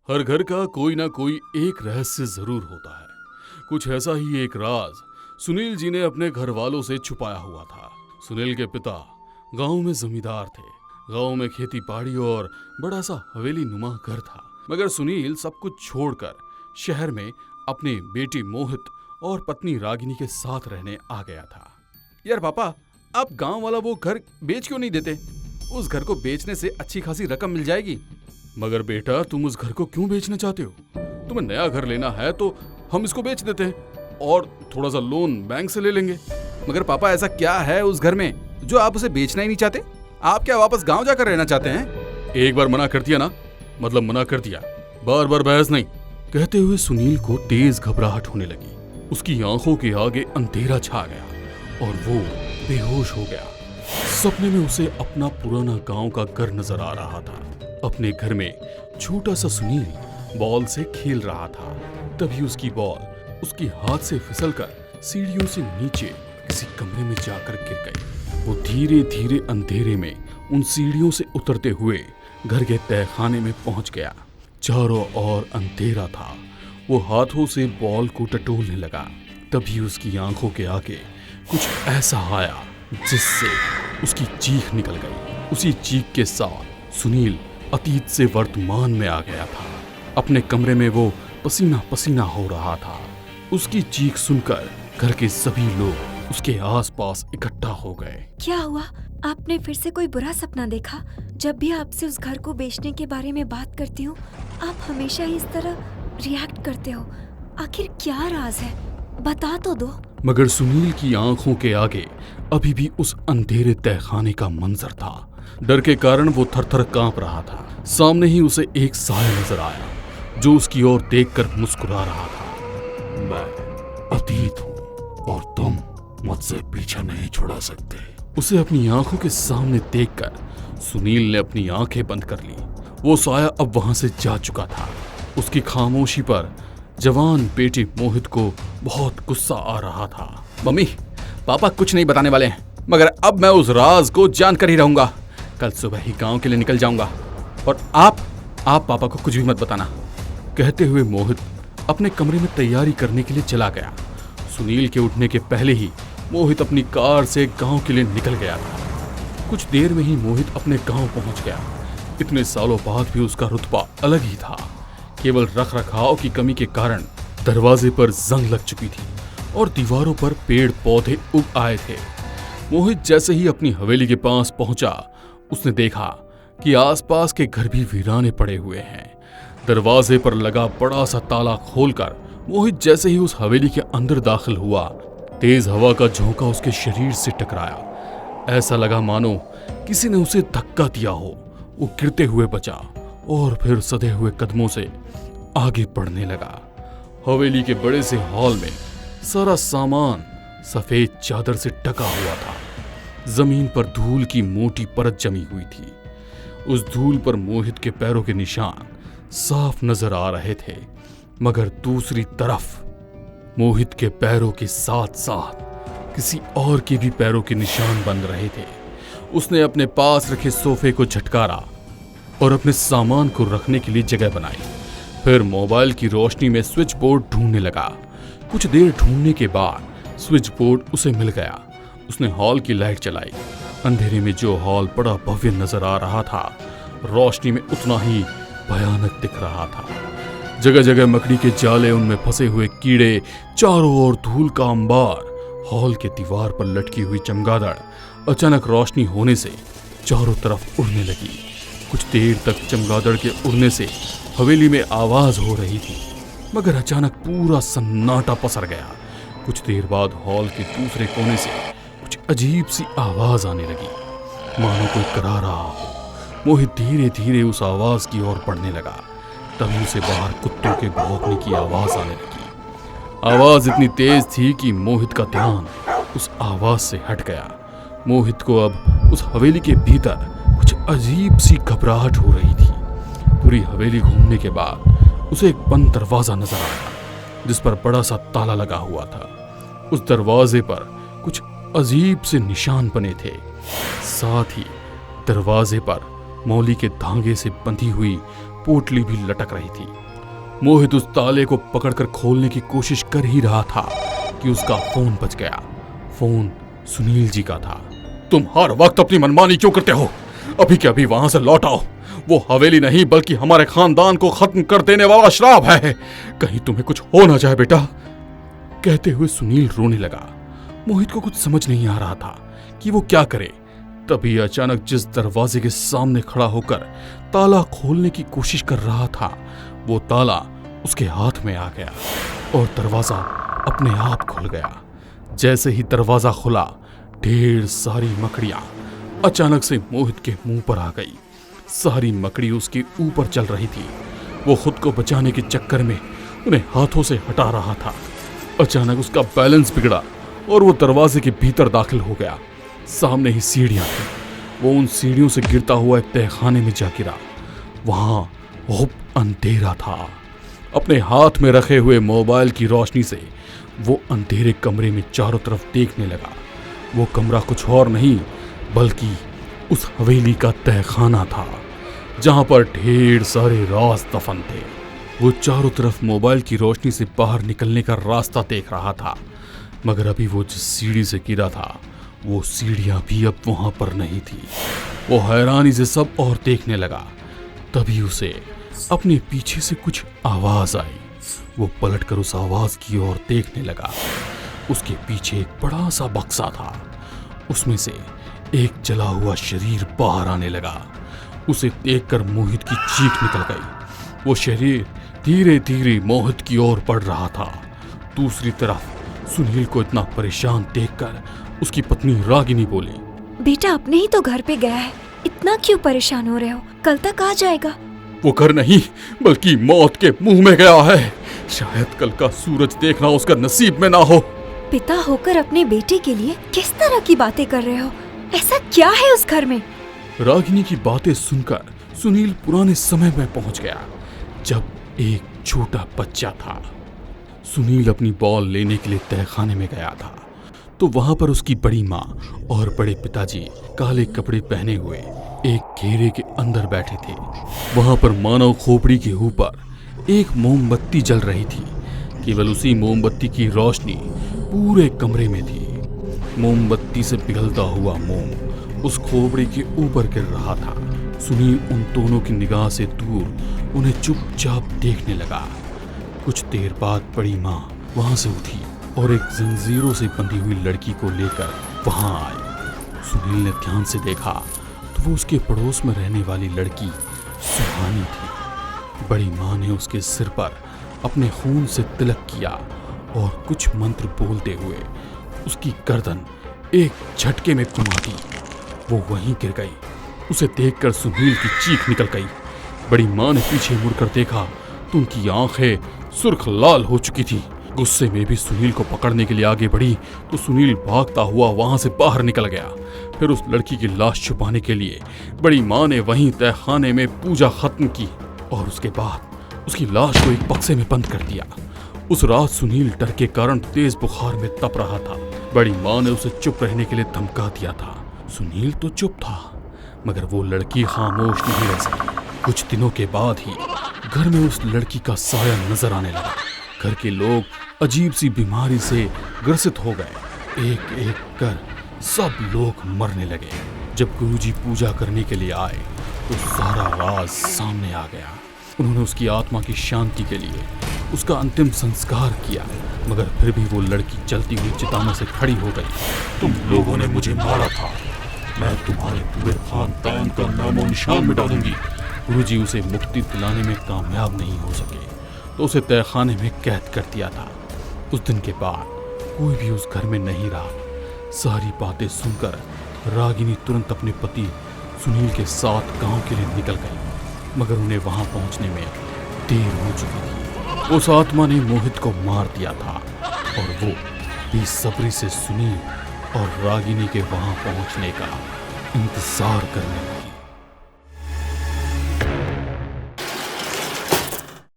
हर घर का कोई ना कोई एक रहस्य जरूर होता है। कुछ ऐसा ही एक राज सुनील जी ने अपने घर वालों से छुपाया हुआ था। सुनील के पिता गांव में जमींदार थे। गांव में खेती बाड़ी और बड़ा सा हवेली नुमा घर था। मगर सुनील सब कुछ छोड़कर शहर में अपनी बेटी मोहित और पत्नी रागिनी के साथ रहने आ गया था। यार पापा, आप गांव वाला वो घर बेच क्यों नहीं देते? उस घर को बेचने से अच्छी खासी रकम मिल जाएगी। मगर बेटा, तुम उस घर को क्यों बेचना चाहते हो? तुम्हें नया घर लेना है तो हम इसको बेच देते हैं और थोड़ा सा लोन बैंक से ले लेंगे। मगर पापा, ऐसा क्या है उस घर में जो आप उसे बेचना ही नहीं चाहते? आप क्या वापस गांव जाकर रहना चाहते हैं? एक बार मना कर दिया ना, मतलब मना कर दिया, बार बार बहस नहीं। कहते हुए सुनील को तेज घबराहट होने लगी। उसकी आंखों के आगे अंधेरा छा गया और वो बेहोश हो गया। सपने में उसे अपना पुराना गांव का घर नजर आ रहा था। अपने घर में छोटा सा सुनील बॉल से खेल रहा था। तभी उसकी बॉल उसके हाथ से फिसलकर सीढ़ियों से नीचे किसी कमरे में जाकर गिर गई। वो धीरे धीरे अंधेरे में उन सीढ़ियों से उतरते हुए घर के तहखाने में पहुंच गया। चारों ओर अंधेरा था। वो हाथों से बॉल को टटोलने लगा। तभी उसकी आंखों के आगे कुछ ऐसा आया जिससे उसकी चीख निकल गई। उसी चीख के साथ सुनील अतीत से वर्तमान में आ गया था। अपने कमरे में वो पसीना पसीना हो रहा था। उसकी चीख सुनकर घर के सभी लोग उसके आसपास इकट्ठा हो गए। क्या हुआ? आपने फिर से कोई बुरा सपना देखा? जब भी आपसे उस घर को बेचने के बारे में बात करती हूँ, आप हमेशा इस तरह रिएक्ट करते हो। आखिर क्या राज है? बता तो दो। मगर सुनील की आंखों के आगे अभी भी उस अंधेरे तहखाने का मंजर था। डर के कारण वो थर-थर कांप रहा था। सामने ही उसे एक साया नजर आया जो उसकी ओर देखकर मुस्कुरा रहा था। मैं अतीत हूँ और तुम मुझसे पीछा नहीं छुड़ा सकते। उसे अपनी आंखों के सामने देखकर सुनील ने अपनी आंखें बंद कर ली। वो साया अब वहां से जा चुका था। उसकी खामोशी पर जवान बेटी मोहित को बहुत गुस्सा आ रहा था। मम्मी, पापा कुछ नहीं बताने वाले हैं, मगर अब मैं उस राज को जानकर ही रहूंगा। कल सुबह ही गांव के लिए निकल जाऊंगा और आप पापा को कुछ भी मत बताना। कहते हुए मोहित अपने कमरे में तैयारी करने के लिए चला गया। सुनील के उठने के पहले ही मोहित अपनी कार से गांव के लिए निकल गया था। कुछ देर में ही मोहित अपने गांव पहुंच गया। इतने सालों बाद भी उसका रुतबा अलग ही था। केवल रख रखाव की कमी के कारण दरवाजे पर जंग लग चुकी थी और दीवारों पर पेड़ पौधे उग आए थे। मोहित जैसे ही अपनी हवेली के पास पहुंचा, उसने देखा कि आसपास के घर भी वीराने पड़े हुए हैं। दरवाजे पर लगा बड़ा सा ताला खोलकर मोहित जैसे ही उस हवेली के अंदर दाखिल हुआ, तेज हवा का झोंका उसके शरीर से टकराया। ऐसा लगा मानो किसी ने उसे धक्का दिया हो। वो गिरते हुए बचा और फिर सधे हुए कदमों से आगे बढ़ने लगा। हवेली के बड़े से हॉल में सारा सामान सफेद चादर से ढका हुआ था। जमीन पर धूल की मोटी परत जमी हुई थी। उस धूल पर मोहित के पैरों के निशान साफ नजर आ रहे थे, मगर दूसरी तरफ मोहित के पैरों के साथ साथ किसी और के भी पैरों के निशान बन रहे थे। उसने अपने पास रखे सोफे को झटकारा और अपने सामान को रखने के लिए जगह बनाई। फिर मोबाइल की रोशनी में स्विच बोर्ड ढूंढने लगा। कुछ देर ढूंढने के बाद स्विच बोर्ड उसे मिल गया। उसने हॉल की लाइट जलाई। अंधेरे में जो हॉल बड़ा भव्य नजर आ रहा था, रोशनी में उतना ही भयानक दिख रहा था। जगह जगह मकड़ी के जाले, उनमें फंसे हुए कीड़े, चारों ओर धूल का अंबार। हॉल के दीवार पर लटकी हुई चमगादड़ अचानक रोशनी होने से चारों तरफ उड़ने लगी। कुछ देर तक चमगादड़ के उड़ने से हवेली में आवाज हो रही थी, मगर अचानक पूरा सन्नाटा पसर गया। कुछ देर बाद हॉल के दूसरे कोने से कुछ अजीब सी आवाज आने लगी, मानो कोई करा रहा हो। मोहित धीरे धीरे उस आवाज की ओर बढ़ने लगा। तभी उसे बाहर कुत्तों के भौंकने की आवाज आने लगी। आवाज इतनी तेज थी कि मोहित का ध्यान उस आवाज से हट गया। मोहित को अब उस हवेली के भीतर कुछ अजीब सी घबराहट हो रही थी। पूरी हवेली घूमने के बाद उसे एक बंद दरवाजा नजर आया, जिस पर बड़ा सा ताला लगा हुआ था। उस दरवाजे पर कुछ अजीब से निशान बने थे। साथ ही दरवाजे पर मौली के धागे से बंधी हुई पोटली भी लटक रही थी। मोहित उस ताले को पकड़कर खोलने की कोशिश कर ही रहा था कि उसका फोन बज गया। फोन सुनील जी का था। तुम हर वक्त अपनी मनमानी क्यों करते हो? अभी के अभी वहां से लौट आओ। वो हवेली नहीं बल्कि हमारे खानदान को खत्म कर देने वाला श्राप है। कहीं तुम्हें कुछ हो ना जाए बेटा। कहते हुए सुनील रोने लगा। मोहित को कुछ समझ नहीं आ रहा था कि वो क्या करे। तभी अचानक जिस दरवाजे के सामने खड़ा होकर ताला खोलने की कोशिश कर रहा था, वो ताला उसके हाथ में आ गया और दरवाजा अपने आप खुल गया। जैसे ही दरवाजा खुला, ढेर सारी मकड़ियां अचानक से मोहित के मुंह पर आ गई। सारी मकड़ी उसके ऊपर चल रही थी। वो खुद को बचाने के चक्कर में उन्हें हाथों से हटा रहा था। अचानक उसका बैलेंस बिगड़ा और वो दरवाजे के भीतर दाखिल हो गया। सामने ही सीढ़ियां थी। वो उन सीढ़ियों से गिरता हुआ एक तहखाने में जा गिरा। वहां खूब अंधेरा था। अपने हाथ में रखे हुए मोबाइल की रोशनी से वो अंधेरे कमरे में चारों तरफ देखने लगा। वो कमरा कुछ और नहीं बल्कि उस हवेली का तहखाना था, जहां पर ढेर सारे राज दफन थे। वो चारों तरफ मोबाइल की रोशनी से बाहर निकलने का रास्ता देख रहा था, मगर अभी वो जिस सीढ़ी से गिरा था, वो सीढ़ियां भी अब वहां पर नहीं थी। वो हैरानी से सब और देखने लगा। तभी उसे अपने पीछे से कुछ आवाज आई। वो पलटकर उस आवाज की ओर देखने लगा। उसके पीछे एक बड़ा सा बक्सा था। उसमें से एक जला हुआ शरीर बाहर आने लगा। उसे देखकर मोहित की चीख निकल गई। वो शरीर धीरे धीरे मोहित की ओर बढ़ रहा था। दूसरी तरफ सुनील को इतना परेशान देखकर उसकी पत्नी रागिनी बोली, बेटा अपने ही तो घर पे गया है, इतना क्यों परेशान हो रहे हो? कल तक आ जाएगा। वो घर नहीं बल्कि मौत के मुंह में गया है। शायद कल का सूरज देखना उसका नसीब में ना हो। पिता होकर अपने बेटे के लिए किस तरह की बातें कर रहे हो? ऐसा क्या है उस घर में? रागिनी की बातें सुनकर सुनील पुराने समय में पहुंच गया, जब एक छोटा बच्चा था। सुनील अपनी बॉल लेने के लिए तहखाने में गया था, तो वहां पर उसकी बड़ी माँ और बड़े पिताजी काले कपड़े पहने हुए एक घेरे के अंदर बैठे थे। वहां पर मानव खोपड़ी के ऊपर एक मोमबत्ती जल रही थी। केवल उसी मोमबत्ती की रोशनी पूरे कमरे में थी। मोमबत्ती से पिघलता हुआ मोम उस खोपड़ी के ऊपर गिर रहा था। सुनील उन दोनों की निगाह से दूर उन्हें चुपचाप देखने लगा। कुछ देर बाद बड़ी माँ वहां से उठी और एक जंजीरों से बंधी हुई लड़की को लेकर वहां आई। सुनील ने ध्यान से देखा तो वो उसके पड़ोस में रहने वाली लड़की सुहानी थी। बड़ी माँ ने उसके सिर पर अपने खून से तिलक किया और कुछ मंत्र बोलते हुए उसकी गर्दन एक झटके में घुमा दी। वो वहीं गिर गई। उसे देखकर सुनील की चीख निकल गई। बड़ी माँ ने पीछे मुड़कर देखा तो उनकी आंखें सुर्ख लाल हो चुकी थी। गुस्से में भी सुनील को पकड़ने के लिए आगे बढ़ी तो सुनील भागता हुआ वहां से बाहर निकल गया। फिर उस लड़की की लाश छुपाने के लिए बड़ी माँ ने वहीं तहखाने में पूजा खत्म की और उसके बाद उसकी लाश को एक बक्से में बंद कर दिया। उस रात सुनील डर के कारण तेज बुखार में तप रहा था। बड़ी माँ ने उसे चुप रहने के लिए धमका दिया था। सुनील तो चुप था, मगर वो लड़की खामोश नहीं रह सकी। कुछ दिनों के बाद ही घर में उस लड़की का साया नजर आने लगा। घर के लोग अजीब सी बीमारी से ग्रसित हो गए। एक एक कर सब लोग मरने लगे। जब गुरुजी पूजा करने के लिए आए तो सारा राज सामने आ गया। उन्होंने उसकी आत्मा की शांति के लिए उसका अंतिम संस्कार किया, मगर फिर भी वो लड़की जलती हुई चिता में से खड़ी हो गई। तुम लोगों ने मुझे मारा था, मैं तुम्हारे पूरे खानदान का नामो निशान मिटा दूंगी। गुरुजी उसे मुक्ति दिलाने में कामयाब नहीं हो सके तो उसे तहखाने में कैद कर दिया था। उस दिन के बाद कोई भी उस घर में नहीं रहा। सारी बातें सुनकर रागिनी तुरंत अपने पति सुनील के साथ गांव के लिए निकल गई, मगर उन्हें वहां पहुंचने में देर हो चुकी थी। उस आत्मा ने मोहित को मार दिया था और वो बेसब्री से सुनील और रागिनी के वहां पहुंचने का इंतजार करने लगा।